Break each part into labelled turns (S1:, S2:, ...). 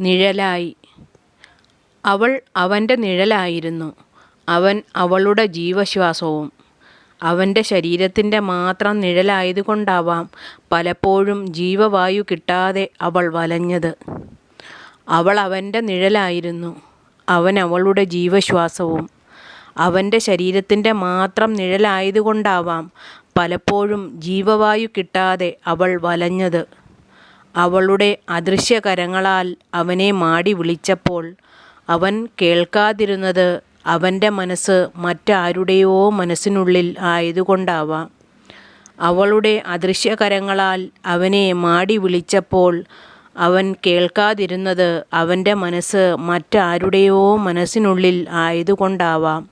S1: നിഴലായി. അവൾ അവൻ്റെ നിഴലായിരുന്നു. അവൻ അവളുടെ ജീവശ്വാസവും. അവൻ്റെ ശരീരത്തിൻ്റെ മാത്രം നിഴലായതുകൊണ്ടാവാം പലപ്പോഴും ജീവവായു കിട്ടാതെ അവൾ വലഞ്ഞത്. അവൾ അവൻ്റെ നിഴലായിരുന്നു. അവൻ അവളുടെ ജീവശ്വാസവും. അവൻ്റെ ശരീരത്തിൻ്റെ മാത്രം നിഴലായതുകൊണ്ടാവാം പലപ്പോഴും ജീവവായു കിട്ടാതെ അവൾ വലഞ്ഞത്. അവളുടെ അദൃശ്യകരങ്ങളാൽ അവനെ മാടി വിളിച്ചപ്പോൾ അവൻ കേൾക്കാതിരുന്നത് അവൻ്റെ മനസ്സ് മറ്റാരുടെയോ മനസ്സിനുള്ളിൽ ആയതുകൊണ്ടാവാം. അവളുടെ അദൃശ്യകരങ്ങളാൽ അവനെ മാടി വിളിച്ചപ്പോൾ അവൻ കേൾക്കാതിരുന്നത് അവൻ്റെ മനസ്സ് മറ്റാരുടെയോ മനസ്സിനുള്ളിൽ ആയതുകൊണ്ടാവാം.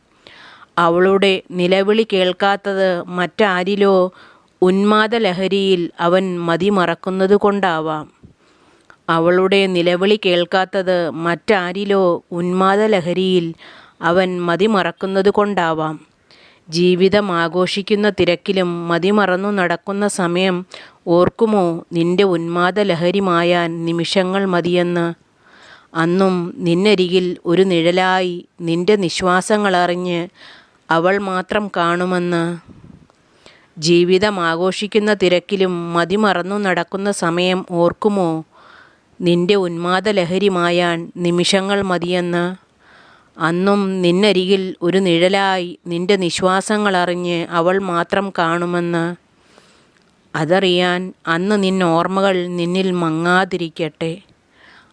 S1: അവളുടെ നിലവിളി കേൾക്കാത്തത് മറ്റാരിലോ ഉന്മാദലഹരിയിൽ അവൻ മതിമറക്കുന്നത് കൊണ്ടാവാം. അവളുടെ നിലവിളി കേൾക്കാത്തത് മറ്റാരിലോ ഉന്മാദലഹരിയിൽ അവൻ മതിമറക്കുന്നത് കൊണ്ടാവാം. ജീവിതം ആഘോഷിക്കുന്ന തിരക്കിലും മതിമറന്നു നടക്കുന്ന സമയം ഓർക്കുമോ നിന്റെ ഉന്മാദലഹരി മായാൻ നിമിഷങ്ങൾ മതിയെന്ന്? അന്നും നിന്നരികിൽ ഒരു നിഴലായി നിന്റെ നിശ്വാസങ്ങളറിഞ്ഞ് അവൾ മാത്രം കാണുമെന്ന്. ജീവിതം ആഘോഷിക്കുന്ന തിരക്കിലും മതിമറന്നു നടക്കുന്ന സമയം ഓർക്കുമോ നിന്റെ ഉന്മാദലഹരി മായാൻ നിമിഷങ്ങൾ മതിയെന്ന്? അന്നും നിന്നരികിൽ ഒരു നിഴലായി നിന്റെ നിശ്വാസങ്ങളറിഞ്ഞ് അവൾ മാത്രം കാണുമെന്ന്. അതറിയാൻ അന്ന് നിന്നോർമ്മകൾ നിന്നിൽ മങ്ങാതിരിക്കട്ടെ.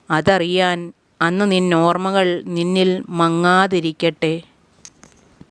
S1: അതറിയാൻ അന്ന് നിന്നോർമ്മകൾ നിന്നിൽ മങ്ങാതിരിക്കട്ടെ.